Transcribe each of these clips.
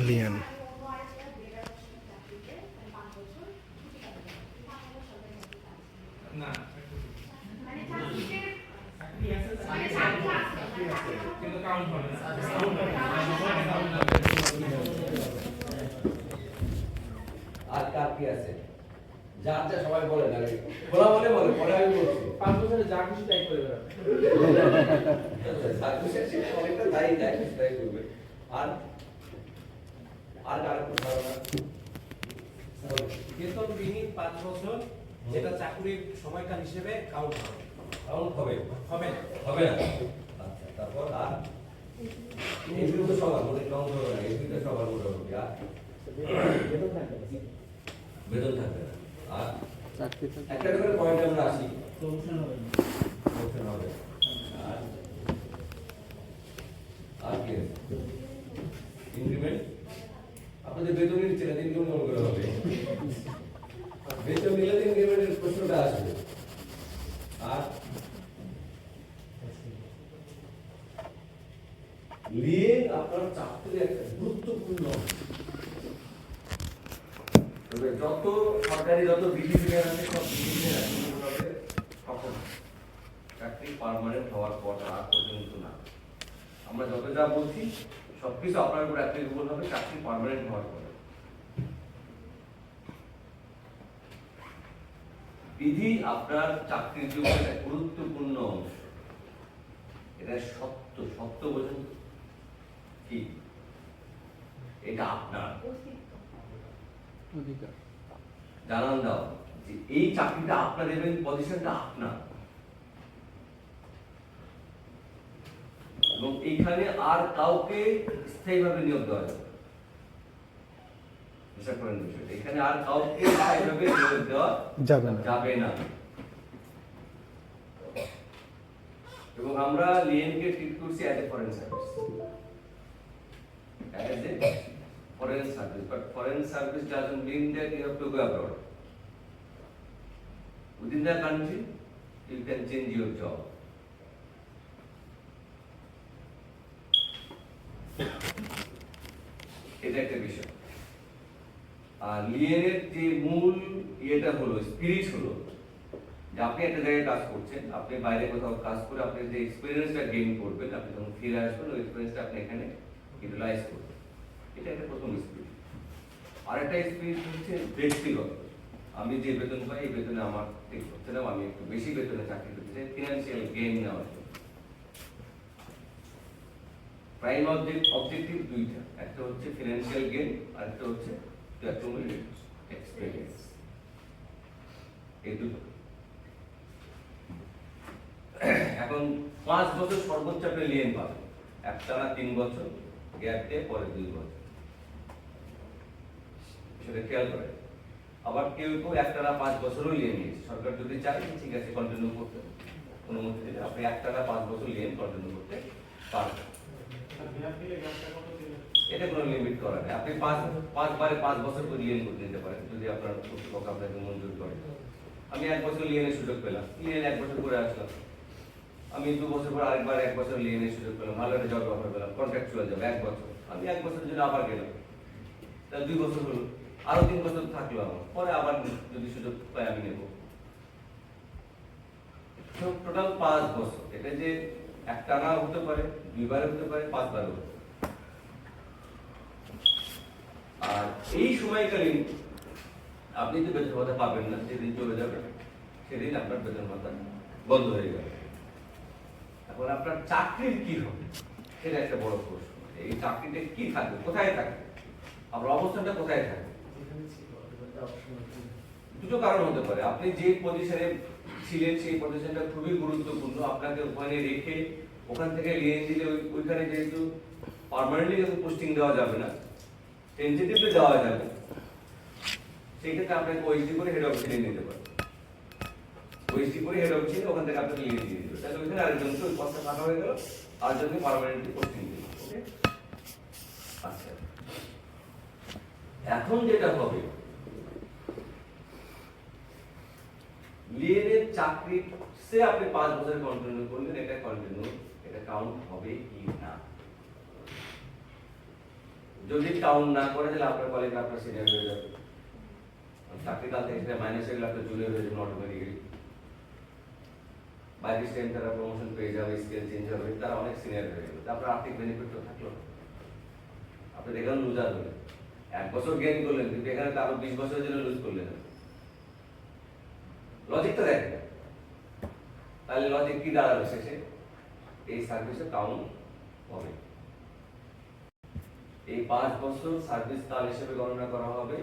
লিয়ান। আর কার কি আছে যার যা সবাই বলে না বলা বলে বলে পরে আমি বলছি 5 বছরে যা খুশি তাই করে বেড়াবে। সার্ভিসের শেষ অনেকটা তাই তাই তাই করবে। আর আর কার কথা না বেতন বিহীন 5 বছর যেটা চাকরির সময়কাল হিসেবে কাউন্ট হবে। কাউন্ট হবে হবে না। হবে না। আচ্ছা তারপর আর এই দুটো সবার মধ্যে কাউন্ট হবে না এই দুটো সবার মধ্যে হবে আর বেতন থাকবে না। আর একটা করে পয়েন্ট আমরা আসি প্রমোশন হবে না। প্রমোশন হবে আর আর কি ইনক্রিমেন্ট আপনাদের বেতনের নিচে না ইনক্রিমেন্ট মনে করা হবে বেতন নিলে ইনক্রিমেন্টের প্রশ্নটা আসবে। আর নিয়ে আপনার চাকরির একটা গুরুত্বপূর্ণ তবে যত সরকারি যত বিধি বিধান আছে সব বিধি বিধান আছে তখন চাকরি পার্মানেন্ট হওয়ার পর আর পর্যন্ত না। আমরা যত যা বলছি সবকিছু আপনার উপর অ্যাপ্লিকেবল হবে চাকরি পার্মানেন্ট হওয়ার পরে। বিধি আপনার চাকরির জীবনের একটা গুরুত্বপূর্ণ অংশ। এটা সত্য সত্য বোঝেন কি এটা আপনার জানান দাও যে এই চাকরিটা আপনার এবং পজিশনটা আপনার এবং এইখানে আর কাউকে স্থায়ীভাবে নিয়োগ দেওয়া যাবে হিসাব করেন বিষয়টা এখানে আর কাউকে স্থায়ীভাবে নিয়োগ দেওয়া যাবে না। এবং আমরা লিএনকে ট্রিট করছি as a foreign service as a foreign service, but foreign service doesn't mean that you have to go abroad. Within the country, you can change your job. এটা একটা বিষয়। আর লিয়েনের যে মূল ইয়েটা হলো স্পিরিট হলো যে আপনি একটা জায়গায় কাজ করছেন, আপনি বাইরে কোথাও কাজ করে আপনি যে এক্সপিরিয়েন্সটা গেইন করবেন, আপনি যখন ফিরে আসবেন ওই এক্সপিরিয়েন্সটা আপনি এখানে ইউটিলাইজ করবেন। এটা একটা প্রথম স্পিরিট। আর একটা স্পিরিট হচ্ছে ব্যক্তিগত, আমি যে বেতন পাই এই বেতনে আমার ঠিক হচ্ছে না, আমি একটু বেশি বেতনে চাকরি করতে চাই ফিনান্সিয়াল গেইন নেওয়ার জন্য। প্রাইম অবজেক্টিভ দুইটা, একটা হচ্ছে ফিনান্সিয়াল গেইন আর একটা হচ্ছে টু অ্যাকুমুলেট এক্সপেরিয়েন্স। এই দুটো। এখন 5 বছর সর্বোচ্চ আপনি লিয়েন পাবেন, একটানা 3 বছর গ্যাপ দিয়ে পরে 2 বছর, সেটা খেয়াল করে। আবার কেউ কেউ একটানা 5 বছরও লিয়ে নিয়েছে, সরকার যদি চায় ঠিক আছে কন্টিনিউ করতে অনুমতি দিলে আপনি একটানা 5 বছর লিয়েন কন্টিনিউ করতে পারবেন। এটা কোনো লিমিট করা নেই, আপনি 5 বারে 5 বছর করে লিয়েন করতে দিতে পারেন যদি আপনার কর্তৃপক্ষ আপনাকে মঞ্জুর করে। আমি 1 বছর লিয়েনের সুযোগ পেলাম, লিয়েন 1 বছর করে আসলাম, আমি 2 বছর পর আরেকবার 1 বছর লিয়েনের সুযোগ পেলাম, ভালো একটা জব অফার পেলাম, কন্ট্রাকচুয়াল জব 1 বছর, আমি 1 বছরের জন্য আবার গেলাম, তাহলে 2 বছর হলো, আরো 3 বছর থাকলো আমার, পরে আবার যদি সুযোগ পাই আমি নেব। টোটাল 5 বছর। এটা যে একটানা হতে পারে, 2 বারে হতে পারে, 5 বারে হতে পারে। আর এই সময়কালীন আপনি তো বেতন ভাতা পাবেন না, যেদিন চলে যাবে সেদিন আপনার বেতন ভাতা বন্ধ হয়ে যাবে। এখন আপনার চাকরির কি হবে সেটা একটা বড় প্রশ্ন। এই চাকরিতে কি থাকবে, কোথায় থাকবে, আপনার অবস্থানটা কোথায় থাকবে? দুটো কারণ হতে পারে। আপনি যে পজিশনে ছিলেন সেই পজিশনটা খুবই গুরুত্বপূর্ণ, আপনাকে ওখানে রেখে ওখান থেকে লিয়ে দিলে ওইখানে যেহেতু পার্মানেন্টলি পোস্টিং দেওয়া যাবে না, টেন্টেটিভলি দেওয়া যাবে, সেই ক্ষেত্রে আপনাকে ওএসডি করে হেড অফিসে নিতে পারেন। ওএসডি করে হেড অফিসে ওখান থেকে আপনাকে লিয়ে দিয়ে দিল, তাহলে ওইখানে আরেকজনকে ওই পদটা ফাঁকা হয়ে গেল, আরেকজনকে পার্মানেন্টলি পোস্টিং দিল। ওকে, আচ্ছা এখন যেটা হবে লিয়েনের চাকরি সে আপনি 5 বছর কন্টিনিউ করলেন, এটা কন্টিনিউ, এটা কাউন্ট হবে কি না? যদি কাউন্ট না করে তাহলে আপনার কলিগ আপনার সিনিয়র হয়ে যাবে, চাকরিকাল থেকে সেটা মাইনাস হয়ে গেলে আপনার জুনিয়র হয়ে যাবে অটোমেটিক্যালি। বাই দিস টাইম তারা প্রমোশন পেয়ে যাবে, স্কেল চেঞ্জ হবে, তারা অনেক সিনিয়র হয়ে যাবে, আপনার আর্থিক বেনিফিট তো থাকলো না। আপনি দেখলেন লুজার হলেন, 1 বছর গেইন করলেন কিন্তু এখানে তো আরো 20 বছরের জন্য লুজ করলেন। লজিকটা দেখেন, তাহলে লজিক কি দাঁড়াবে শেষে? এই সার্ভিসে কাউন্ট হবে, এই 5 বছর সার্ভিস কাল হিসেবে গণনা করা হবে।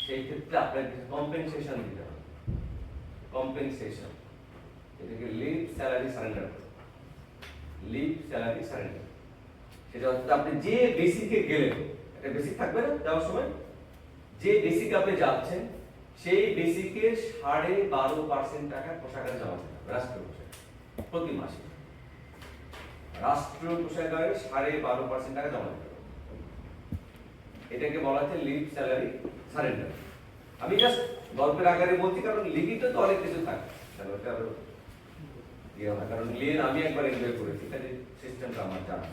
সেই ক্ষেত্রে আপনাকে কিছু কম্পেনসেশন দিতে হবে, কম্পেনসেশন, এটাকে leave salary surrender, leave salary surrender. সেটা হচ্ছে আপনি যে বেসিকে গেলেন, একটা বেসিক থাকবে না যাওয়ার সময়, যে বেসিক আপনি যাচ্ছেন সেই বেসিকে 12.5% টাকা কোষাগারে জমা দিতে হবে রাষ্ট্রীয় কোষাগারে প্রতি মাসে। রাষ্ট্রীয় কোষাগারে 12.5% টাকা জমা দিতে হবে, এটাকে বলা হচ্ছে লিভ স্যালারি সারেন্ডার। আমি জাস্ট গল্পের আকারে বলছি কারণ লিখিত তো অনেক কিছু থাকে, কারণ লিন আমি একবার এনজয় করেছি, তাহলে সিস্টেমটা আমার জানা।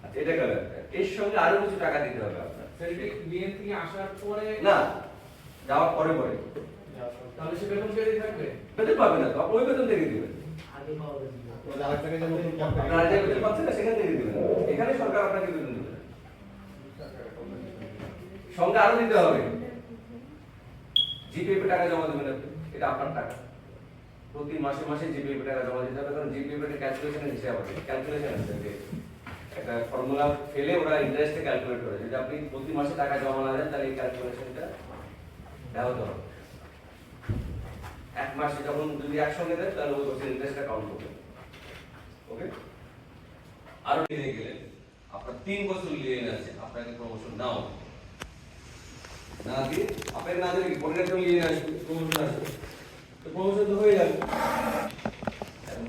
আচ্ছা, এটা গেল। এর সঙ্গে আরো কিছু টাকা দিতে হবে আপনার, লিন থেকে আসার পরে না যাওয়ার পরে পরে, তাহলে সে বেতন পেয়ে থাকবে, বেতন পাবে না তো, আপনি ওই বেতন থেকে দিবেন, আগে পাওয়া যাবে আপনারা যে বেতন পাচ্ছেন না সেখান থেকে দিবেন, এখানে সরকার আপনাকে বেতন দিবে না। সঙ্গে আরো দিতে হবে, জিপিএফ টাকা জমা দেবেন আপনি, এটা আপনার টাকা, প্রতি মাসে মাসে জিপিএফ টাকা জমা দিতে হবে, কারণ জিপিএফ এর ক্যালকুলেশনের হিসাব আছে, ক্যালকুলেশন আছে, একটা ফর্মুলা ফেলে ওরা ইন্টারেস্টে ক্যালকুলেট করে, যদি আপনি প্রতি মাসে টাকা জমা না দেন তাহলে এই ক্যালকুলেশনটা ব্যাহত হবে। 1 মাসে যখন যদি একসঙ্গে দেন তাহলে ওই বছর ইন্টারেস্টটা কাউন্ট করবে। ওকে, আরো নিয়ে গেলেন আপনার 3 বছর লিয়েন আছে, আপনাকে প্রমোশন নাও না দিয়ে, আপনাকে না দিলে পরের জন্য লিয়েন আসবে, প্রমোশন আসবে, তো প্রমোশন তো হয়ে গেল।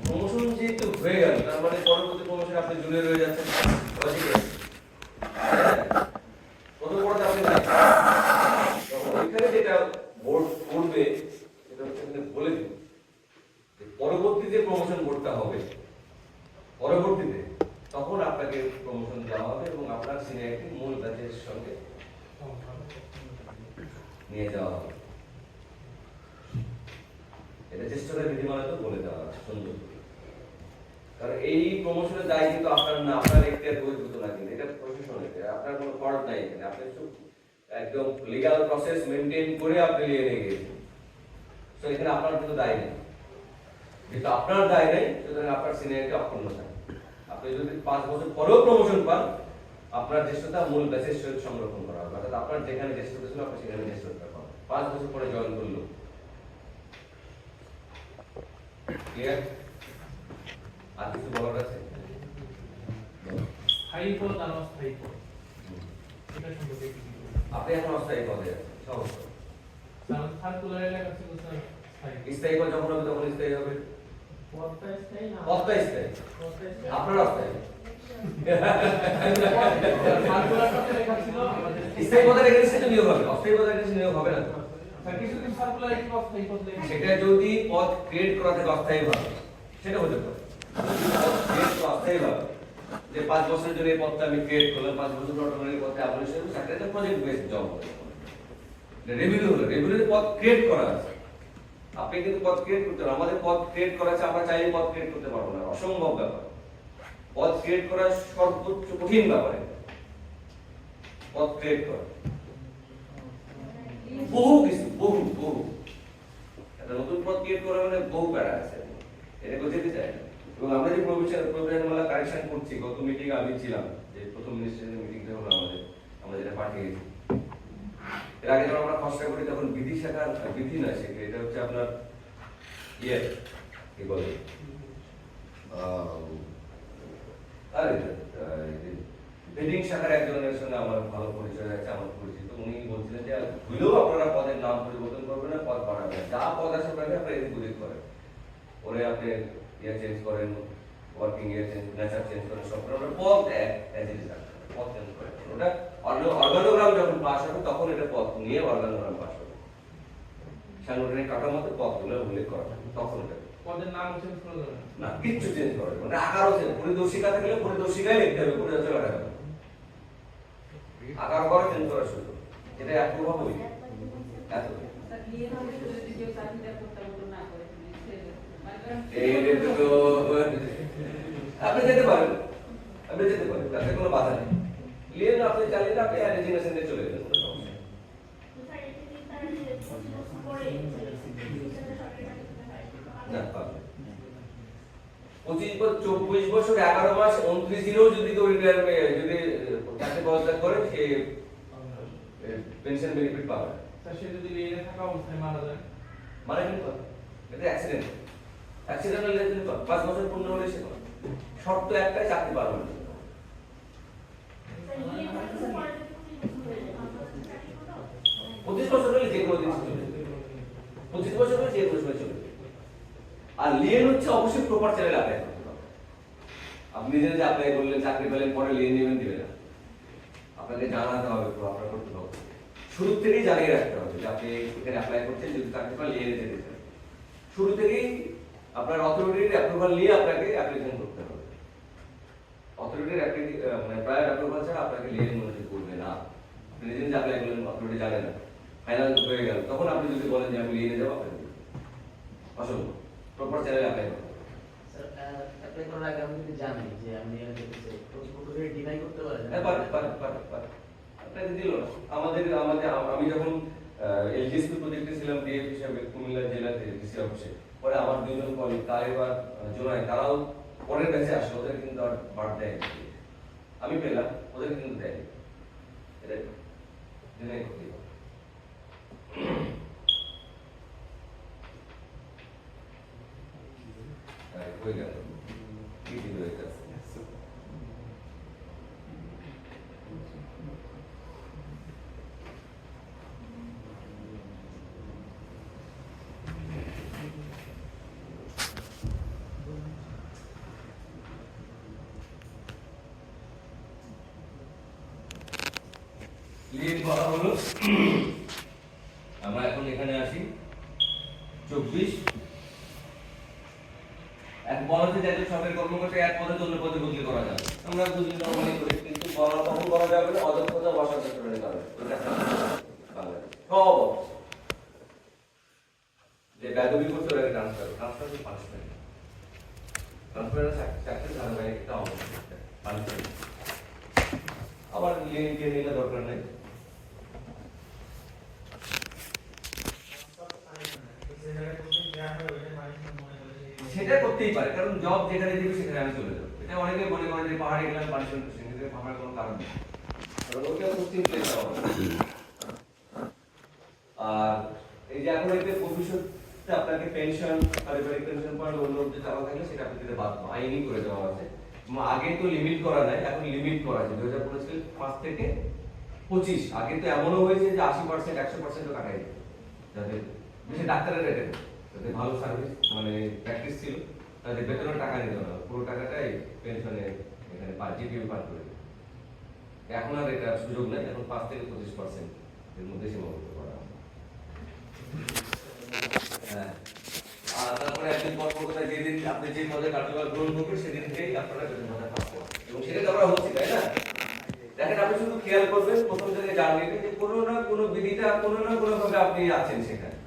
প্রমোশন যেহেতু হয়ে গেল তার মানে পরবর্তী প্রমোশন আপনি জুনিয়র হয়ে যাচ্ছেন, লজিক আছে। কত বড় আপনি না ওইখানে যেটা বোর্ড করবে সেটা হচ্ছে এখানে বলে দিন যে পরবর্তী যে প্রমোশন বোর্ডটা হবে পরবর্তীতে, তখন আপনাকে প্রমোশন দেওয়া হবে এবং আপনার সিনিয়রিটি মূল ব্যাচের সঙ্গে নিয়ে যাওয়া হবে। এটা জ্যেষ্ঠতার বিধিমালা তো বলে দেওয়া আছে সুন্দর, কারণ এই প্রমোশনের দায় কিন্তু আপনার না, আপনার এখতিয়ার বহির্ভূত না, কিন্তু এটা প্রশাসনের, আপনার কোনো ফল্ট নাই এখানে, আপনি একদম লিগ্যাল প্রসেস মেনটেন করে আপনি নিয়ে গিয়েছেন, তো এখানে আপনার কিন্তু দায় নেই। যেহেতু আপনার দায় নেই সুতরাং আপনার সিনিয়রিটি অক্ষুণ্ণ থাকে। আপনি যদি 5 বছর পরেও প্রমোশন পান, আপনার জ্যেষ্ঠতা মূল ব্যাচের সহিত সংরক্ষণ করা হবে, অর্থাৎ আপনার যেখানে জ্যেষ্ঠতা ছিল আপনি সেখানে জ্যেষ্ঠতা পাবেন 5 বছর পরে জয়েন করলো। ক্লিয়ার? আর কিছু বলার আছে? স্থায়ী পদ আর অস্থায়ী পদ, এটা সম্পর্কে কি বলবেন? আপনি এখন অস্থায়ী পদে আছেন, সমস্যা কারণ সার্কুলারে লেখা ছিল স্যার স্থায়ী। স্থায়ী পদ যখন হবে তখন স্থায়ী হবে, পদটা স্থায়ী না, পদটা স্থায়ী, আপনার অস্থায়ী। সার্কুলারটাতে লেখা ছিল আমাদের স্থায়ী পদে রেখে সেটা নিয়োগ হবে, অস্থায়ী পদে রেখে নিয়োগ হবে না তো। স্যার কিছুদিন সার্কুলারে কি অস্থায়ী পদ লেখা, সেটা যদি পদ ক্রিয়েট করা থাকে অস্থায়ী ভাবে সেটা হতে পারে, পদ ক্রিয়েট করা অস্থায়ী ভাবে, যে 5 বছরের জন্য এই পদটা আমি ক্রিয়েট করলাম, 5 বছর অটোমেটিক পদটা অ্যাবলিশন হবে, সেটা একটা প্রজেক্ট বেসড জব হবে। রেভিনিউ হলো, রেভিনিউতে পদ ক্রিয়েট করা আছে, আপনি কিন্তু পদ ক্রিয়েট করতে পারেন, আমাদের পদ ক্রিয়েট করা আছে, আমরা চাইলে পদ ক্রিয়েট করতে পারবো না, অসম্ভব ব্যাপার। পদ ক্রিয়েট করা সর্বোচ্চ কঠিন ব্যাপার, পদ ক্রিয়েট করা বহু কিছু, বহু বহু একটা নতুন পদ ক্রিয়েট করা মানে বহু প্যারা আছে, এটা কেউ যেতে চায় না। এবং আমরা যে প্রভিশনাল কারেকশন করছি, গত মিটিং আমি ছিলাম, যে প্রথম মিনিস্ট্রির মিটিংটা হলো আমাদের, আমরা যেটা পাঠিয়েছি, এর আগে যখন আমরা খসড়া করি তখন বিধি শাখার, বিধি না শেখে, এটা হচ্ছে আপনার ইয়ে কি বলে আরে বিডিং শাখার একজনের সঙ্গে আমার ভালো পরিচয় আছে, আমার পরিচিত, উনি বলছিলেন যে ভুলেও আপনারা পদের নাম পরিবর্তন করবেন না, পদ বাড়াবেন না, যা পদ আছে আপনাকে আপনারা এদিক করেন, ওরে আপনি ইয়ে চেঞ্জ করেন, ওয়ার্কিং ইয়ে চেঞ্জ, নেচার চেঞ্জ করেন, সব করেন, পদ অ্যাজ ইট ইজ রাখবেন, পদ চেঞ্জ করেন, ওটা অর্গানোগ্রাম যখন পাস হবে তখন এটা পদ নিয়ে অর্গানোগ্রাম পাস হবে, সাংগঠনিক কাঠামোতে পদগুলো উল্লেখ করা হবে, তখন এটা পদের নাম চেঞ্জ করা যাবে না, না কিচ্ছু চেঞ্জ করা যাবে না, আকারও চেঞ্জ, পরিদর্শিকা থাকলে পরিদর্শিকাই লিখতে হবে, পরিদর্শিকা রাখা যাবে 11 12 চেঞ্জ করার সুযোগ, এটা অ্যাপ্রুভ হবে ওই এত এই তো আপনি যেতে পারেন, তাতে কোনো বাধা নেই। লিয়েন আপনি চালিয়ে আপনি রেজিগনেশন দিয়ে চলে যাবেন, কোনো সমস্যা নেই। না পাবেন 24 বছর 11 মাস 29 দিনেও যদি কেউ রিটায়ারমেন্ট যদি চাকরি পদত্যাগ করে সে পেনশন বেনিফিট পাবে। স্যার সে যদি লিয়েনে থাকা অবস্থায় মারা যায় মানে কি এটা অ্যাক্সিডেন্ট, অ্যাক্সিডেন্টাল ডেথ 5 বছর পূর্ণ হলে সে পাবে। শর্ত একটাই, চাকরি পারমানেন্ট। 25 বছর হলে যে কোনো দিন চলে যাবে, 25 বছর হলে যে কোনো সময় চলে যাবে। আর লিয়েন হচ্ছে অবশ্যই প্রপার চ্যানেল অ্যাপ্লাই করতে হবে। আপনি নিজে যে অ্যাপ্লাই করলেন, চাকরি পেলেন, পরে লিয়েন নেবেন দিবেন না, আপনাকে জানাতে হবে, আপনার করতে হবে, শুরু থেকেই জানিয়ে রাখতে হবে যে আপনি এখানে অ্যাপ্লাই করছেন, যদি চাকরি পান লিয়েনে যেতে চান। শুরু থেকেই আপনার অথরিটির অ্যাপ্রুভাল নিয়ে আপনাকে অ্যাপ্লিকেশন করতে হবে। অথরিটির মানে প্রায়র অ্যাপ্রুভাল ছাড়া আপনাকে লিয়েন মনোনীত করবে না। আপনি নিজে যে অ্যাপ্লাই করলেন, অথরিটি জানে না, ফাইনাল হয়ে গেল, তখন আপনি যদি বলেন যে আমি লিয়েনে যাবো, আপনাকে অসম্ভব। প্রপার চ্যানেলে অ্যাপ্লাই করতে হবে। স্যার অ্যাপ্লাই করার আগে আমি যদি জানি যে আমি লিয়েনে যেতে চাই, প্রথমে ডিনাই করতে পারেন? হ্যাঁ পারে। আপনাকে দিল না। আমি যখন এলজিএসপি প্রজেক্টে ছিলাম ডিএফ হিসাবে কুমিল্লা জেলাতে ডিসি অফিসে, পরে আমার দুইজন কলিগ তারেক আর জোনাই, তারাও পরের ব্যাচে আসে, ওদের কিন্তু আর বাদ দেয়, আমি পেলাম, ওদের কিন্তু দেয়নি। এটা জেনে করতে হবে। হয়ে গেল কি দিল এটা লিয়েন করা হলো। আমরা এখন এখানে আসি 24 এক বলা যে একজন সরকারি কর্মকর্তা এক পদের জন্য পদে বদলি করা যাবে, আমরা বুঝলি নরমালি করি, কিন্তু বলা কখন করা যাবে না, অদক্ষতা বা অসাধ্যতার কারণে। এটা সব যে বেদবি করতে ওরা ট্রান্সফার পানিশমেন্ট, চাকরি ধারাবাহিক একটা পানিশমেন্ট। আবার লিয়েনকে নিলে দরকার নেই। সেটা করতেই পারে, কারণ জব যেখানে দিবে সেখানে আমি চলে যাবো। এটা অনেকে মনে করে যে পাহাড়ে গেলাম পানিশমেন্ট, সেখানে আমার কোনো কারণ নেই, কারণ ওইটা পোস্টিং প্লেস হবে। আর এই যে এখন এতে ভবিষ্যতে আপনাকে পেনশন, পারিবারিক পেনশন পাওয়ার অন্য যে চাওয়া থাকলে সেটা আপনি দিতে বাধ্য, আইনি করে দেওয়া আছে। আগে তো লিমিট করা নাই, এখন লিমিট করা আছে 2025 থেকে 25। আগে তো এমনও হয়েছে যে 80% 100% কাটাই দিত, যাদের বেশি ডাক্তারের রেটে, যাদের ভালো সার্ভিস মানে প্র্যাকটিস ছিল, তাদের বেতনের টাকা নিত না, পুরো টাকাটাই পেনশনে এখানে জিপিএফ পার করে। এখন আর এটা সুযোগ নেই, এখন 5 থেকে 25% এর মধ্যে সীমাবদ্ধ করা আছে। হ্যাঁ, আর তারপরে একদিন কর্মকর্তা যেদিন আপনি যে পদে কার্যভার গ্রহণ করবেন সেদিন থেকেই আপনারা বেতন ভাতা পাবেন, এবং সেটা তো আমরা হচ্ছে, তাই না? দেখেন, আপনি শুধু খেয়াল করবেন প্রথম থেকে জানবেন যে কোনো না কোনো বিধিটা কোনো না কোনো ভাবে আপনি আছেন সেখানে।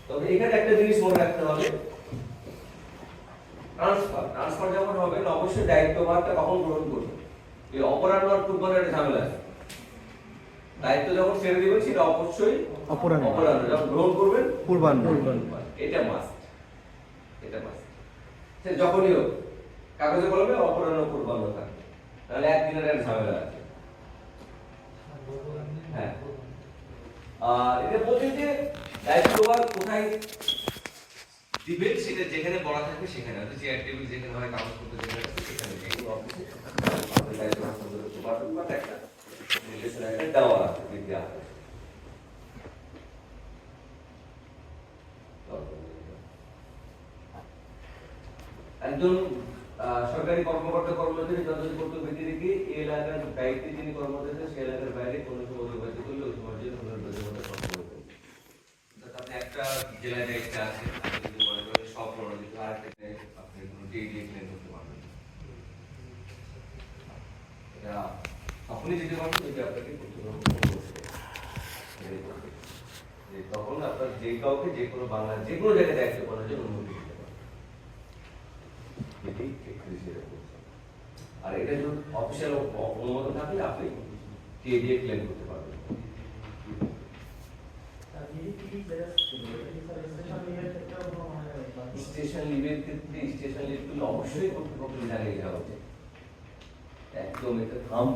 তবে এখানে একটা জিনিস মনে রাখতে হবে, ট্রান্সফার যখন হবে অবশ্যই দায়িত্বভারটা কখন গ্রহণ করবেন। এই অপরাহ্ন আর পূর্বাহ্নের একটা ঝামেলা আছে। দায়িত্ব যখন ছেড়ে দিবেন সেটা অবশ্যই অপরাহ্ন, যখন গ্রহণ করবেন পূর্বাহ্ন। এটা মাস্ট, সে যখনই হোক কাগজে কলমে অপরাহ্ন পূর্বাহ্ন থাকে, তাহলে একদিনের একটা ঝামেলা আছে। হ্যাঁ, আর এটা বলতে যে দায়িত্বভার কোথায় দিবেন সেটা যেখানে বলা থাকবে সেখানে, হয়তো চেয়ার টেবিল যেখানে হয়, কাগজ করতে যেখানে আছে সেখানে যেগুলো অফিসে আপনার দায়িত্বভার সম্পর্কে ডিপার্টমেন্ট একটা নির্দেশন একটা দেওয়া আছে, বিদ্যা আছে। একজন সরকারি কর্মকর্তা কর্মচারী যতদিন কর্তব্য ব্যক্তি এই এলাকার দায়িত্বে যিনি কর্মরত আছেন সেই এলাকার বাইরে কোনো সময় অতিবাহিত করলে ওই সময়ের জন্য আপনি একটা জেলায় দায়িত্বে আছেন, আপনি যদি মনে করেন সব প্রণোদিত, আর একটা আপনি কোনো ডেট ক্লেম করতে পারবেন। আপনি যেটা করবেন ওইটা আপনাকে প্রতিগ্রহণ করতে হবে। যে তখন আপনার যে কাউকে যে কোনো বাংলা যে কোনো জায়গায় দায়িত্ব করার জন্য অনুমতি দিতে পারেন। এটাই কৃষির করছে। আর এটা যদি অফিসিয়াল অনুমোদন থাকলে আপনি দিয়ে ক্লেম করতে পারবেন। স্টেশন লিভের ক্ষেত্রে স্টেশন লিভগুলো অবশ্যই কর্তৃপক্ষকে জানিয়ে দেওয়া উচিত। একদম এটা থাম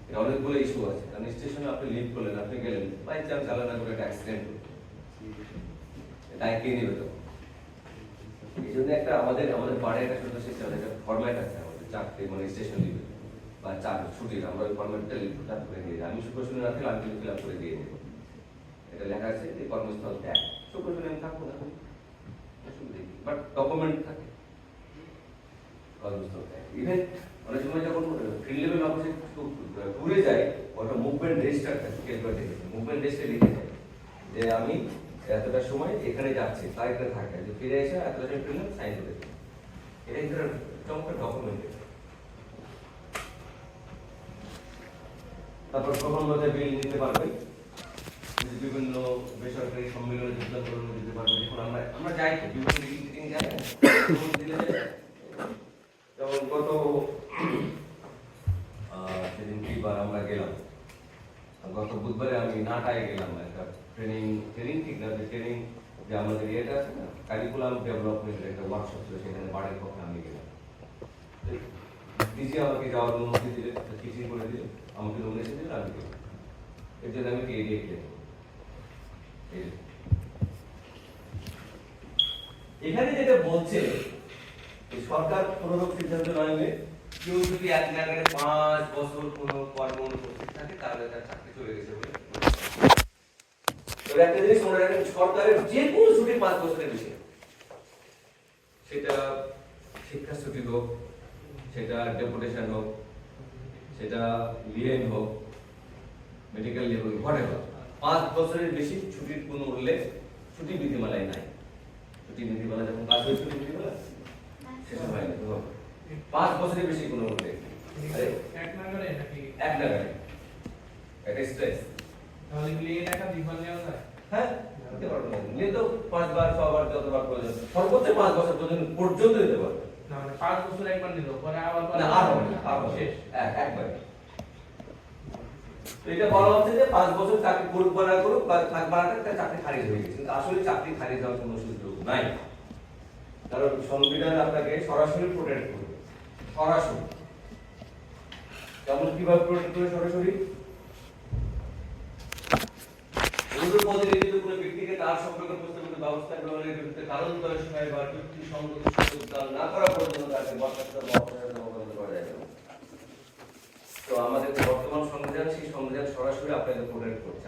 এটা অনেকগুলো ইস্যু আছে। কারণ স্টেশনে আপনি লিভ করলেন, আপনি গেলেন, বাই চান্স আলাদা করে একটা অ্যাক্সিডেন্ট দায় কে নেবে? তো এই জন্য একটা আমাদের পাড়ায় একটা সদস্য একটা ফরম্যাট আছে আমাদের চাকরি মানে স্টেশন লিভে বা ছুটির, আমরা ওই ফরম্যাটটা লিখে করে দিয়ে আমি শুক্র শনি রাখলে আমি ফিল আপ করে দিয়ে দেবো। এটা লেখা আছে যে কর্মস্থল ত্যাগ, শুক্র শনি আমি থাকবো না, বাট ডকুমেন্ট থাকে কর্মস্থল ত্যাগ। ইভেন অনেক সময় যখন ফিল্ড লেভেল অফিসে ঘুরে যায়, ওটা মুভমেন্ট রেজিস্টার থাকে, ক্যালকুলেট দেখেছে মুভমেন্ট রেজিস্টার লিখে যায় যে আমি এতটা সময় এখানে যাচ্ছি, তারিখটা থাকে যে ফিরে এসে এতটা সময় ফিরলাম, সাইন করে দেবে। এটা কিন্তু চমৎকার ডকুমেন্ট। তারপর প্রথম মধ্যে বিল নিতে পারবে, বিভিন্ন বেসরকারি সম্মেলনে যোগদান করে দিতে পারবে। যখন আমরা যাই তো বিভিন্ন মিটিং যাই, যেমন গত সেদিন কিবার আমরা গেলাম, গত বুধবারে আমি নাটায় গেলাম একটা ট্রেনিং ঠিক না, যে ট্রেনিং যে আমাদের ইয়েটা আছে না, কারিকুলাম ডেভেলপমেন্টের একটা ওয়ার্কশপ ছিল, সেখানে বাড়ির পক্ষে আমি গেলাম। ডিজি আমাকে যাওয়ার অনুমতি দিলে, চিঠি করে দিলে, আমাকে নোটিশ দিলে, আমি গেলাম। এর জন্য আমি এড়িয়ে গেলাম। এখানে যেটা বলছে সরকার কোনোরকম সিদ্ধান্ত নয়, কেউ যদি এক জায়গায় 5 বছর কোনো কর্ম অনুপস্থিত থাকে তাহলে তার চাকরি চলে গেছে বলে। তবে একটা জিনিস মনে রাখবেন, সরকারের যে কোনো ছুটি 5 বছরের বেশি, সেটা শিক্ষা ছুটি হোক, সেটা ডেপুটেশন হোক, সেটা লিয়েন হোক, মেডিকেল লিভ হোক, হোয়াটএভার, 5 বছরের বেশি ছুটির কোনো উল্লেখ ছুটি বিধিমালায় নাই। ছুটি বিধিমালা যখন কাজ হয়েছিল বিধিমালা শেষ হয় না, 5 বছরের বেশি কোনো উল্লেখ এক নাগারে নাকি এক নাগারে এটা স্ট্রেস। তাহলে লিয়ে টাকা বিভাগ নেওয়া যায়? হ্যাঁ, দিতে পারবো না, নিয়ে তো 5 বার 6 বার যতবার প্রয়োজন, সর্বোচ্চ 5 বছর পর্যন্ত দিতে পারবে না, মানে 5 বছর একবার নিল, পরে আবার না, আর শেষ একবার। তো এটা বলা হচ্ছে যে 5 বছর চাকরি করুক বা না করুক বা থাক বা না থাক, তার চাকরি খারিজ হয়ে গেছে। কিন্তু আসলে চাকরি খারিজ হওয়ার কোনো সুযোগ নাই, কারণ সংবিধান আপনাকে সরাসরি প্রোটেক্ট করবে। সরাসরি যেমন কিভাবে প্রোটেক্ট করে? সরাসরি পদে নিয়োজিত কোনো ব্যক্তিকে তার সম্পর্কে প্রস্তাবিত ব্যবস্থা গ্রহণের বিরুদ্ধে কারণ দর্শায় বা যুক্তি সঙ্গত সুযোগ দান না করা পর্যন্ত তাকে বরখাস্ত বা অপসারণ করা যায় না। তো আমাদের বর্তমান সংবিধান, সেই সংবিধান সরাসরি আপনাকে প্রোটেক্ট করছে।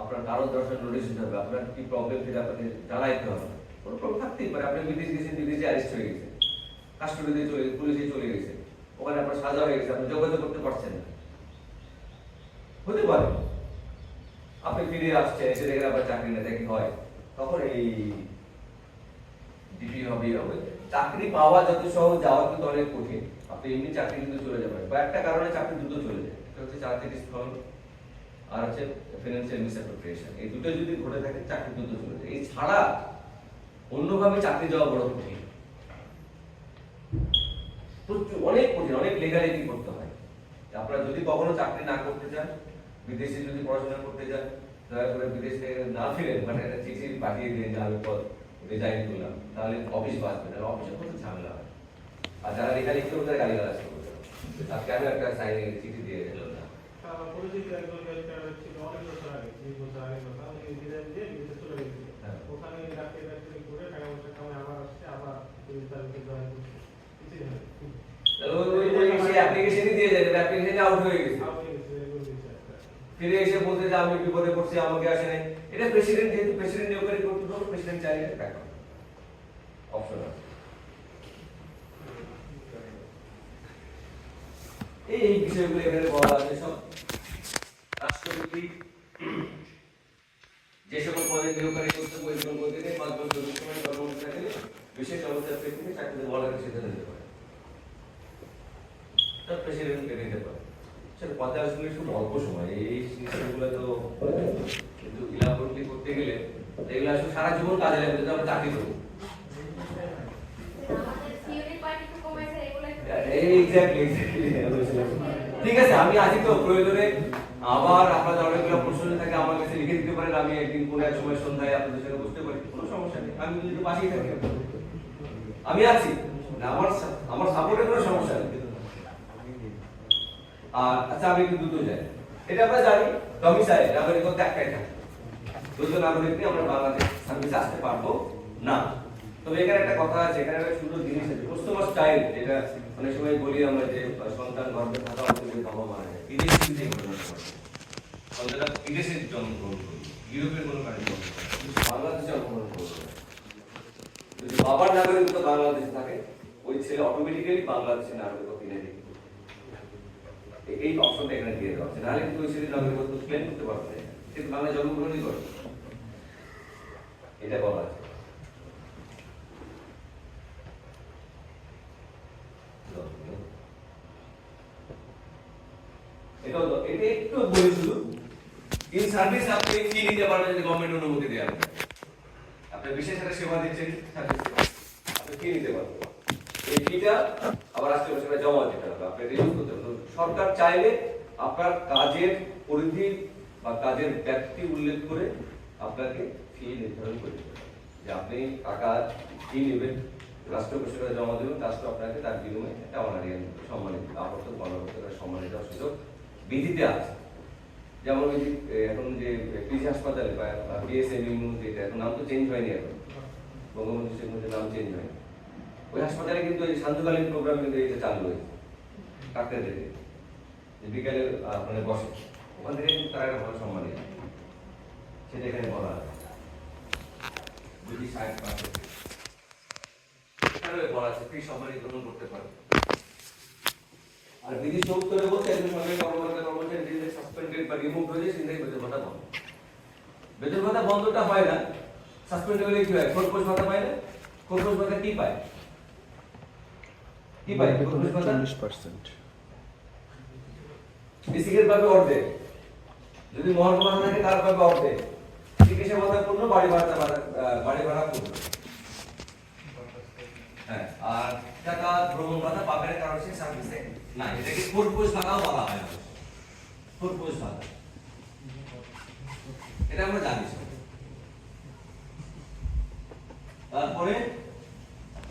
আপনার কারণ দর্শন নোটিশ দিতে হবে, আপনার কি প্রবলেম থেকে আপনাকে জানাইতে হবে। কোনো প্রবলেম থাকতেই পারে, আপনি বিদেশ গেছেন, বিদেশে অ্যারেস্ট হয়ে গেছে, কাস্টডিতে পুলিশে চলে গেছে, ওখানে আপনার সাজা হয়ে গেছে, আপনি যোগাযোগ করতে পারছেন না, হতে পারে। আপনি ফিরে আসছেন, এসে দেখেন আপনার চাকরি না, দেখি হয়, তখন এই ডিপি হবে। চাকরি পাওয়া যত সহজ, যাওয়া কিন্তু অনেক কঠিন। আপনি এমনি চাকরি কিন্তু চলে যাবেন, কয়েকটা কারণে চাকরি দ্রুত চলে যায়। এটা হচ্ছে চাকরির স্থল আর হচ্ছে ফিনান্সিয়াল মিসঅ্যাপ্রোপ্রিয়েশন। এই দুটো যদি ঘটে থাকে চাকরি দ্রুত চলে যায়। এই ছাড়া অন্যভাবে চাকরি যাওয়া বড় কঠিন, অনেক কঠিন, অনেক লেগালিটি করতে হয়। আপনারা যদি কখনো চাকরি না করতে চান, বিদেশে যদি পড়াশোনা করতে চান, দয়া করে বিদেশ থেকে না ফিরেন, মানে একটা চিঠি পাঠিয়ে দিন যে আমি রিজাইন করলাম, তাহলে অফিস বাঁচবে না, অফিসে কত ঝামেলা হয়। আর যারা লেখালেখি করবে তারা গালিগালাজ করবে, তাকে আমি একটা সাইন চিঠি দিয়ে দিলাম না। পরিচিত একজন ছিল অনেক বছর আগে, 20 বছর আগে কথা, উনি রিজাইন দিয়ে বিদেশে চলে গেছিল। ওখানে চাকরি করে টাকা পয়সা কামাই আবার আসছে, আবার তারিখে জয়েন করছে, কিছুই হয় ওই অ্যাপ্লিকেশনই দিয়ে যায়, অ্যাপ্লিকেশন আউট হয়ে গেছে, ফিরে এসে বলতে যে আমি বিপদে পড়ছি, আমাকে আসে নাই। এটা প্রেসিডেন্ট, যেহেতু প্রেসিডেন্ট নিয়োগকারী কর্তৃপক্ষ, প্রেসিডেন্ট চাইলে টাকা অপশন আছে। এই বিষয়গুলো এখানে বলা আছে সব। রাষ্ট্রপতি যে সকল পদে নিয়োগকারী কর্তৃপক্ষ পরিচালনা করতে গিয়ে 5 বছর সময় কর্মরত থাকলে বিশেষ অবস্থার প্রেক্ষিতে চাকরিতে বলার সিদ্ধান্ত নিতে পারে। তার প্রেসিডেন্ট পেয়ে নিতে পারে। সেটা 50 মিনিট খুব অল্প সময়, এই জিনিসগুলো তো কিন্তু ইলাবোরেটলি করতে গেলে এগুলো আসলে সারা জীবন কাজে লাগবে যদি আমরা চাকরি করবো। ঠিক আছে, আমি আছি তো, প্রয়োজনে আবার আপনাদের অনেকগুলো প্রশ্ন থাকে আমার কাছে লিখে দিতে পারেন, আমি একদিন কোনো এক সময় সন্ধ্যায় আপনাদের সঙ্গে বসতে পারি, কোনো সমস্যা নেই, আমি যদি পাশেই থাকি আমি আছি, আমার সাপোর্টের কোনো সমস্যা নেই। আর আচ্ছা আমি একটু দ্রুত যাই, এটা আমরা জানি ডমিসাইল নাগরিকত্ব একটাই থাকে, দ্বৈত নাগরিক নিয়ে আমরা বাংলাদেশ সার্ভিসে আসতে পারবো না। তবে এখানে একটা কথা আছে, এখানে একটা সুন্দর জিনিস আছে, কাস্টমার স্টাইল, যেটা অনেক সময় বলি আমরা যে সন্তান গর্ভে থাকা অবস্থায় বাবা মারা যায়, বিদেশি কিন্তু এই ঘটনা ঘটে। সন্তানটা বিদেশে জন্মগ্রহণ করি, ইউরোপের কোনো কান্ট্রি জন্মগ্রহণ করি, কিন্তু বাংলাদেশে জন্মগ্রহণ করবে না। যদি বাবার নাগরিকত্ব বাংলাদেশে থাকে, ওই ছেলে অটোমেটিক্যালি বাংলাদেশের নাগরিকত্ব কিনে নেবে। এই অপশনটা এখানে দিয়ে দেওয়া আছে, নাহলে কিন্তু ওই ছেলে নাগরিকত্ব ক্লেম করতে পারবে না, কিন্তু বাংলা জন্মগ্রহণই করে, এটা বলা আছে। এটা একটু বলি শুধু, ইন সার্ভিস আপনি ফি নিতে পারবেন যদি গভর্নমেন্ট অনুমতি দেয়, আপনি বিশেষ একটা সেবা দিচ্ছেন সার্ভিস, আপনি ফি নিতে পারবেন, এই ফিটা আবার রাষ্ট্রীয় সেবা জমা দিতে হবে, আপনি রিলিজ করতে হবে। সরকার চাইলে আপনার কাজের পরিধি বা কাজের ব্যাপ্তি উল্লেখ করে আপনাকে ফি নির্ধারণ করে দেবে, যে আপনি টাকা ফি নেবেন, রাষ্ট্রীয় সেবা জমা দেবেন, রাষ্ট্র আপনাকে তার বিনিময়ে একটা অনারিয়ান সম্মানিত আবর্তন গণভোক্তার সম্মানিত সুযোগ বিধিতে আছে। যেমন ওই যে এখন যে পিজি হাসপাতালে বা বিএসএমইউ, যেটা এখন নাম তো চেঞ্জ হয়নি, এখন বঙ্গবন্ধু শেখ মুজিবের নাম চেঞ্জ হয়নি, ওই হাসপাতালে কিন্তু এই সান্ধ্যকালীন প্রোগ্রাম কিন্তু এটা চালু হয়েছে, ডাক্তারদের বিকালে মানে বসে, ওখান থেকে কিন্তু তারা একটা ভালো সম্মান দেয়, সেটা এখানে বলা আছে। যদি 60% এখানে বলা আছে ফ্রি সম্মানিত গ্রহণ করতে পারে। আর বিধি 74 বলতে একজন সরকারি কর্মচারী যদি সাসপেন্ডেড বা রিমুভ হয়ে যায়, সেটাই বেতন ভাতা বন্ধ। বেতন ভাতা বন্ধটা হয় না, সাসপেন্ড হলে কি হয়? খোরপোশ ভাতা পায় না। খোরপোশ ভাতা কি পায়? কি পায়? খোরপোশ ভাতা 40%। বেসিকের পাবে অর্ধেক, যদি মহার্ঘ ভাতা থাকে তার পাবে অর্ধেক, চিকিৎসা ভাতা পূর্ণ, বাড়ি ভাড়া পূর্ণ। হ্যাঁ, আর টাকা ভ্রমণ ভাতা পাবে না, কারণ সে সার্ভিসে না, এটাকে খোরপোশ ভাতাও বলা হয় না, খোরপোশ ভাতা, এটা আমরা জানি। তারপরে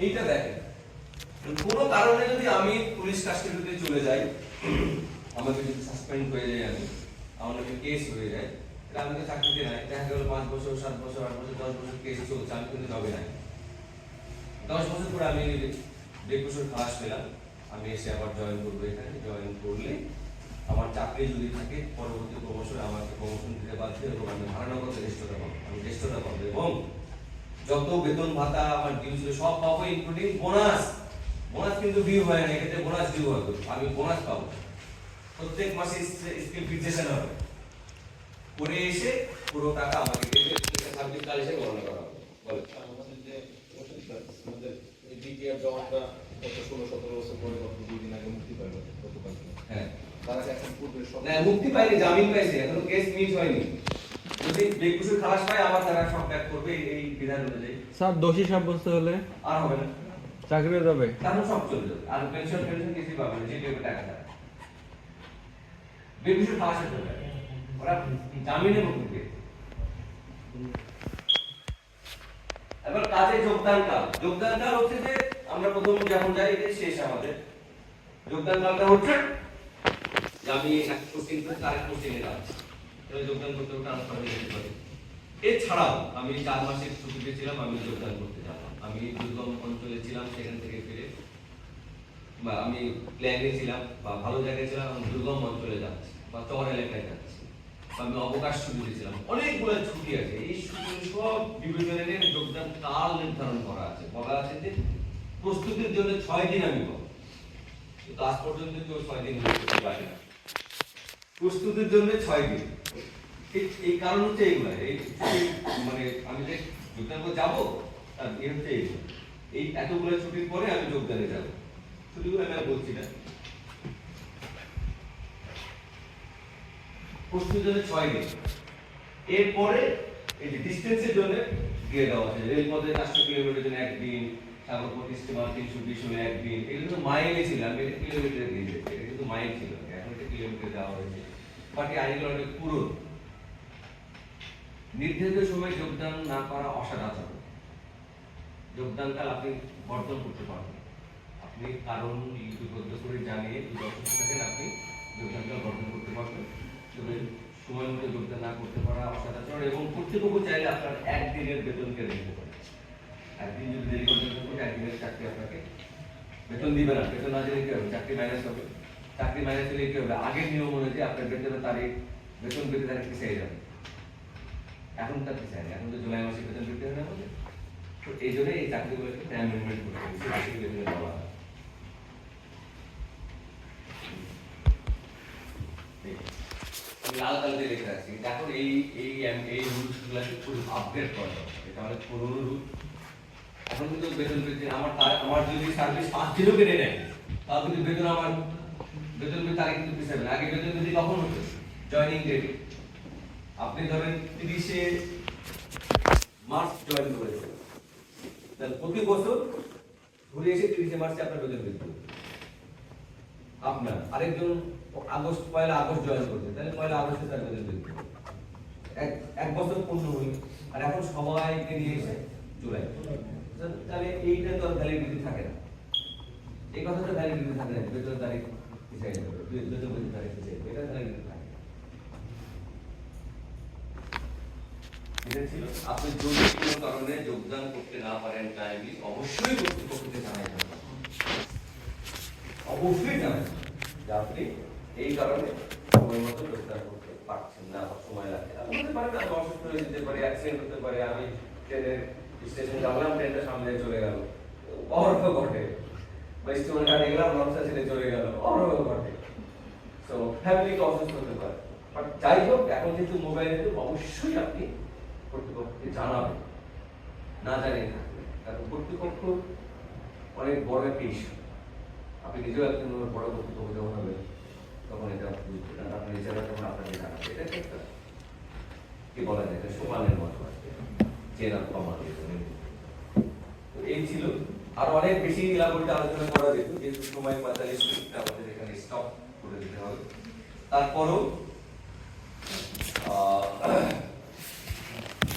এইটা দেখেন, কোনো কারণে যদি আমি পুলিশ কাস্টডিতে চলে যাই, আমাকে যদি সাসপেন্ড হয়ে যায়, আমার যদি কেস হয়ে যায়, তাহলে আমি তো চাকরিতে নাই, দেখা গেল 5 বছর 7 বছর 8 বছর 10 বছর কেস চলছে, আমি কিন্তু জবে নাই। 10 বছর পরে আমি বেকসুর খালাস পেলাম, আমি এসে আবার জয়েন করবো, এখানে জয়েন করলে আমার চাকরি যদি থাকে, পরবর্তী প্রমোশন আমাকে প্রমোশন দিতে বাধ্য, এবং আমি ধারণাগত জ্যেষ্ঠতা পাবো, আমি জ্যেষ্ঠতা পাবো, এবং যত বেতন ভাতা আমার ডিউ ছিল সব পাবো, ইনক্লুডিং বোনাস। বোনাস কিন্তু ডিউ হয় না, এক্ষেত্রে বোনাস ডিউ হবে, আমি বোনাস পাবো, প্রত্যেক মাসে স্কিল ফিক্সেশন হবে, করে এসে পুরো টাকা আমাকে দেবে, সার্ভিস কাল এসে গণনা করা হবে। বলে আমাদের যে আমাদের এই বিটিআর জওয়ানরা গত 16-17 বছর পরে গত 2 দিন আগে মুক্তি পাইল, গতকাল। হ্যাঁ, তারা এখন পূর্বে সব না মুক্তি পায়নি, জামিন পাইছে, এখনো কেস মিট হয়নি। যদি বেকুসুর খালাস পায়, আমার তারা সব ব্যাক করবে এই বিধান অনুযায়ী। স্যার দোষী সাব্যস্ত হলে আর হবে না, চাকরি যাবে, তাহলে সব চলে যাবে, আর পেনশন কিছুই পাবে না, যে টাকা টাকা বেকুসুর খালাসের জন্য ওরা জামিনে মুক্তি পেয়ে। এবার কাজে যোগদান কাল হচ্ছে যে আমরা প্রথম যখন যাই, এটা শেষ আমাদের যোগদান কালটা হচ্ছে যে আমি এক পোস্টিং থেকে আরেক পোস্টিংয়ে যাচ্ছি, তাহলে যোগদান করতে করতে আমার সঙ্গে যেতে পারি। এছাড়াও আমি 4 মাসের ছুটিতে ছিলাম, আমি যোগদান করতে যাবো, আমি দুর্গম অঞ্চলে ছিলাম, সেখান থেকে ফিরে বা আমি প্ল্যানে ছিলাম বা ভালো জায়গায় ছিলাম, আমি দুর্গম অঞ্চলে যাচ্ছি বা চর এলাকায় যাচ্ছি, আমি অবকাশ ছুটি ছিলাম, অনেকগুলো ছুটি আছে। এই ছুটি সব বিবেচনা নিয়ে যোগদান কাল নির্ধারণ করা আছে, বলা আছে যে প্রস্তুতির জন্য 6 দিন আমি পাবো, কিন্তু আজ পর্যন্ত কেউ 6 দিন করতে পারে না, প্রস্তুতির জন্য 6 দিন। ঠিক এই কারণ হচ্ছে এইগুলো, এই মানে আমি যে যোগদান করে যাবো, তার এই হচ্ছে এই এতগুলো ছুটির পরে আমি যোগদানে যাবো, ছুটিগুলো আমি আর বলছি না, প্রস্তুতির জন্য 6 দিন। এরপরে এই যে ডিস্টেন্সের জন্য দিয়ে দেওয়া আছে, রেলপথে 400 কিলোমিটার জন্য 1 দিন, সাগরপথ স্টিমার 320 হলে 1 দিন। এগুলো তো মাইলে ছিল, আমি এটা কিলোমিটারে দিয়ে দিয়েছি, এটা কিন্তু মাইল ছিল, এখন এটা কিলোমিটার দেওয়া হয়েছে। বাট এই আইনগুলো অনেক পুরনো। নির্ধারিত সময়ে যোগদান না করা অসদাচরণ। যোগদানকাল আপনি বর্জন করতে পারবেন, আপনি কারণ লিপিবদ্ধ করে জানিয়ে যদি অসুস্থ থাকেন আপনি যোগদানকাল বর্জন করতে পারবেন। তবে সময় মতো যোগদান না করতে পারা অসদাচরণ, এবং কর্তৃপক্ষ চাইলে আপনার 1 দিনের বেতন কেটে দিতে পারে। 1 দিন যদি দেরি করতে থাকেন 1 দিনের চাকরি আপনাকে বেতন দিবে না। বেতন না দিলে কি হবে? চাকরি মাইনাস হবে। চাকরি মাইনাস হলে কি হবে? আগের নিয়ম অনুযায়ী আপনার বেতনের তারিখ, বেতন পেতে তারিখ পিছিয়ে যাবে। এখন তার পিছিয়ে যায়, এখন তো জুলাই মাসে বেতন পেতে হবে আমাদের। তো এই জন্য এই চাকরিগুলোকে অ্যামেন্ডমেন্ট করতে হবে, মাসিক বেতনে বলা হয়। লাল কালারে লেখা আছে, এখন এই রুলসগুলোকে খুব আপডেট করা দরকার। এটা অনেক পুরনো রুল। এখন কিন্তু বেতন পেতে আমার যদি সার্ভিস 5 দিনও কেটে নেয়, তাও কিন্তু বেতন পেতে তারিখ কিন্তু পিছিয়ে যাবে। আগে বেতন পেতে কখন হতো? Joining date. আপনি ধরেন 30শে মার্চ জয়েন করেছেন, তাহলে প্রতি বছর ঘুরে এসে 30শে মার্চে আপনার বেতন পেতে হবে। আপনার আরেকজন পয়লা আগস্ট জয়েন করছে, তাহলে পয়লা আগস্টে তার বেতন পেতে হবে। এক বছর পূর্ণ হইল, আর এখন সবাইকে নিয়ে এসে জুলাই, তাহলে এইটা তো ভ্যালিডিটি থাকে না। এই কথাটা ভ্যালিডিটি থাকে না, বেতন তারিখ পিছিয়ে যাবে, বেতন পেতে তারিখ পিছিয়ে যাবে, এটা ভ্যালিডিটি থাকে। এটা ছিল, আপনি যদি কোনো কারণে যোগদান করতে না পারেন টাইমলি, অবশ্যই কর্তৃপক্ষকে জানাবেন, অবশ্যই জানাবেন যে আপনি এই কারণে সময় মতো যোগদান করতে পারছেন না, সময় লাগছে। হতে পারে আমি অসুস্থ হয়ে যেতে পারি, অ্যাক্সিডেন্ট হতে পারে, আমি ট্রেনের স্টেশন যাবলাম, ট্রেনটা সামনে চলে গেল, অহরহ ঘটে, বা স্টেশনে গাড়ি গেলাম, লঞ্চটা ছেড়ে চলে গেল, অহরহ ঘটে। তো ফ্যামিলিকে অসুস্থ হতে পারে। বাট যাই হোক, এখন যেহেতু মোবাইলে অবশ্যই আপনি কর্তৃপক্ষকে জানাবেন, না জানিয়ে থাকবেন, কারণ কর্তৃপক্ষ অনেক বড় একটা ইস্যু। আপনি নিজেও একজন বড় কর্তৃপক্ষ যখন হবেন তখন এটা বুঝবেন, আর আপনি নিজেরা তখন আপনাকে জানাবেন। এটা একটা কি বলা যায়, সোপানের মতো আছে, চেনা কমা দিয়ে। তো এই ছিল, আর অনেক বেশি এলাবোরেট আলোচনা করা যেত, যেহেতু সময় 45 মিনিট আমাদের এখানে স্টপ করে দিতে হবে। তারপরও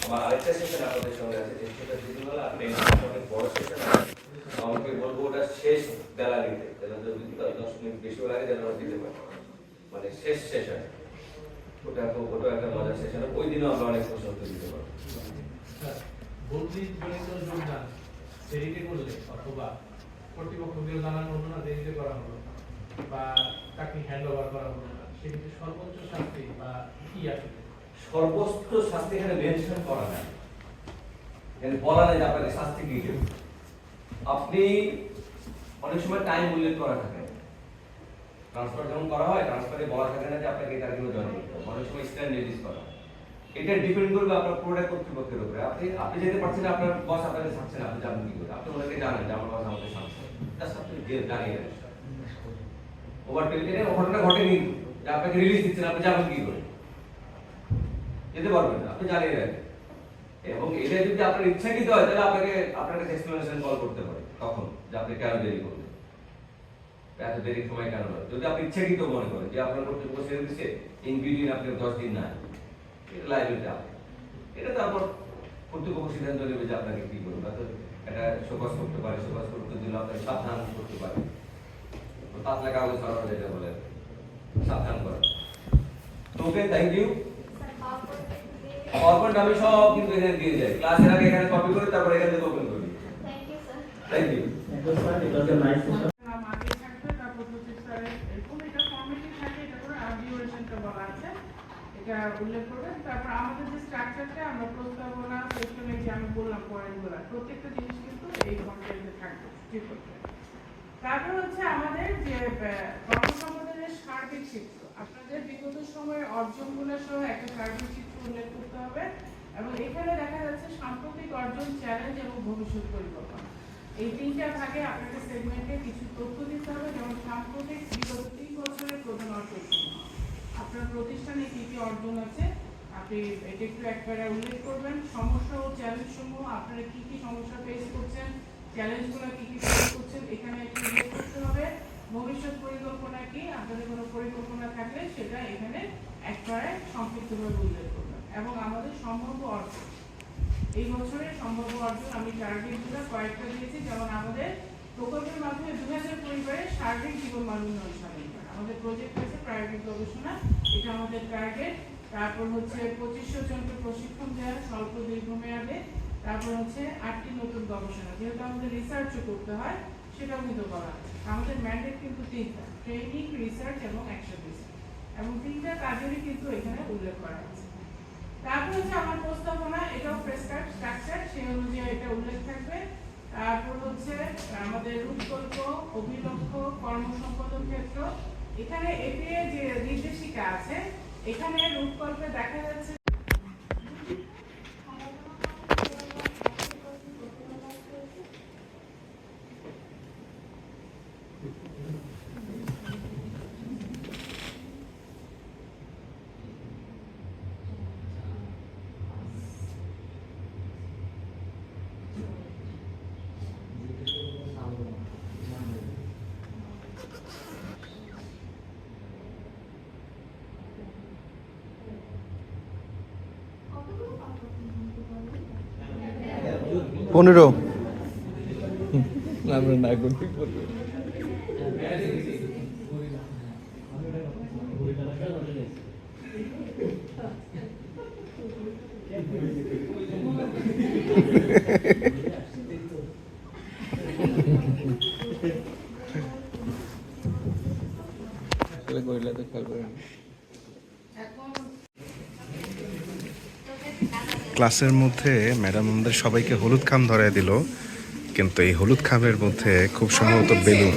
আমার আরেকটা সেশন আপনাদের সঙ্গে আছে, সেটা যদি বলে আপনি অনেক বড় সেশন আছে, আমাকে বলবো ওটা শেষ বেলা দিতে, যেন যদি 10 মিনিট বেশি লাগে যেন দিতে পারে, মানে শেষ সেশন। ওটা একটা মজার সেশন, ওই দিনও আমরা অনেক প্রশ্ন উত্তর দিতে পারবো। বর্ধিত জনিত যোগদান দেরিতে করলে অথবা কর্তৃপক্ষকে জানানো হলো না, দেরিতে করা হলো, বা তাকে হ্যান্ড ওভার করা হলো না, সেক্ষেত্রে সর্বোচ্চ শাস্তি বা কি আসবে? সর্বোচ্চ শাস্তি এখানে মেনশন করা নাই, বলা নাই যে আপনাকে শাস্তি কি দেবে। আপনি অনেক সময় টাইম উল্লেখ করা থাকে, ট্রান্সফার যখন করা হয় ট্রান্সফারে বলা থাকে না যে আপনাকে এই তারিখে জয়েন করতে হবে, অনেক সময় স্ট্যান্ড রিলিজ করা হয়। এটা ডিপেন্ড করবে আপনার পুরোটা কর্তৃপক্ষের উপরে। আপনি যেতে পারছেন না, আপনার বস আপনাকে ছাড়ছে না, আপনি যাবেন কি করে? আপনি ওনাকে জানেন যে আমার বস আমাকে ছাড়ছে, জাস্ট আপনি জানিয়ে দেন। ওভার টেলিফোনে ঘটনা ঘটেনি যে আপনাকে রিলিজ দিচ্ছেন, আপনি যাবেন কি করে? যেতে পারবেন না, আপনি জানিয়ে দেন। এবং এটা যদি আপনার ইচ্ছাকৃত হয় তাহলে আপনার কাছে এক্সপ্লেনেশন কল করতে পারে তখন, যে আপনি কেন দেরি করলেন, এত দেরি সময় কেন হয়। যদি আপনি ইচ্ছাকৃত মনে করেন যে আপনার কর্তৃপক্ষ ছেড়ে দিচ্ছে, ইনবিটুইন আপনি 10 দিন নাই, এটা লাইবিলিটি আপনি, এটা তারপর কর্তৃপক্ষ সিদ্ধান্ত নেবে যে আপনাকে কি করবে। হয়তো এটা শোকজ করতে পারে, শোকজ করতে দিলে আপনাকে সাবধান করতে পারে, পাতলা কাগজ ছাড়ানো যেটা বলে সাবধান করা। তো ওকে, থ্যাংক ইউ। পাওয়ারপয়েন্ট আমি সব কিন্তু এখানে দিয়ে যাই, ক্লাসের আগে এখানে কপি করে তারপর এখান থেকে ওপেন করি। Thank you. মাঝে থাকবে, তারপর প্রত্যেক স্যারের এরকম এটা ফর্মেটিং থাকে, এটা করে আর ডিউরেশনটা বলা আছে, এটা উল্লেখ করবেন। তারপর আমাদের যে স্ট্রাকচারটা আমরা প্রস্তাবনা সেকশনে যে আমি বললাম পয়েন্টগুলো, প্রত্যেকটা জিনিস কিন্তু এই কন্টেন্টে থাকবে, ঠিক আছে। তারপর হচ্ছে আমাদের যে কর্মসম্পাদনের সার্বিক চিত্র, আপনাদের বিগত সময়ের অর্জনগুলো সহ একটা সার্বিক চিত্র উল্লেখ করতে হবে, এবং এখানে দেখা যাচ্ছে সাম্প্রতিক অর্জন, চ্যালেঞ্জ এবং ভবিষ্যৎ পরিকল্পনা, এই 3টা ভাগে আপনাদের সেগমেন্টে কিছু তথ্য দিতে হবে, যেমন সাম্প্রতিক বিগত 3 বছরের প্রধান অর্জন, আপনার প্রতিষ্ঠানে কি কি অর্জন আপনি এটা একটু একবারে উল্লেখ করবেন, সমস্যা ও চ্যালেঞ্জ সমূহ, আপনারা কি কি সমস্যা ফেস করছেন, চ্যালেঞ্জগুলো কি কি ফেস করছেন এখানে একটু উল্লেখ করতে হবে। ভবিষ্যৎ পরিকল্পনা কি, আপনাদের কোনো পরিকল্পনা থাকলে সেটা এখানে একবারে সংক্ষিপ্তভাবে উল্লেখ করবেন। এবং আমাদের সম্ভাব্য অর্জন, এই বছরের সম্ভাব্য অর্জন আমি টার্গেটগুলো কয়েকটা দিয়েছি, যেমন আমাদের প্রকল্পের মাধ্যমে 2000 পরিবারের সার্বিক জীবন মান উন্নয়ন সাধন করা, আমাদের প্রজেক্ট আছে প্রায়োরিটি গবেষণা, এটা আমাদের টার্গেট। তারপর হচ্ছে 2500 জনকে প্রশিক্ষণ দেওয়া স্বল্প দীর্ঘমেয়াদে। তারপর হচ্ছে 8টি নতুন গবেষণা, যেহেতু আমাদের রিসার্চও করতে হয় সেটাও কিন্তু করা আছে। আমাদের ম্যান্ডেট কিন্তু 3টা, ট্রেনিং, রিসার্চ এবং অ্যাকশন রিসার্চ, এবং 3টা কাজেরই কিন্তু এখানে উল্লেখ করা আছে। তারপর হচ্ছে আমার প্রস্তাবনা, এটাও প্রেসক্রাইব স্ট্রাকচার, সেই অনুযায়ী এটা উল্লেখ থাকবে। তারপর হচ্ছে আমাদের রূপকল্প, অভিলক্ষ্য, কর্মসম্পাদন ক্ষেত্র, এখানে এপিএ যে নির্দেশিকা আছে, এখানে রূপকল্পে দেখা যাচ্ছে পনেরো আমরা না করতে পারবো। কইলে তো খেয়াল করেন। ক্লাসের মধ্যে ম্যাডাম আমাদের সবাইকে হলুদ খাম ধরায় দিল, কিন্তু এই হলুদ খামের মধ্যে খুব সম্ভবত বেলুন।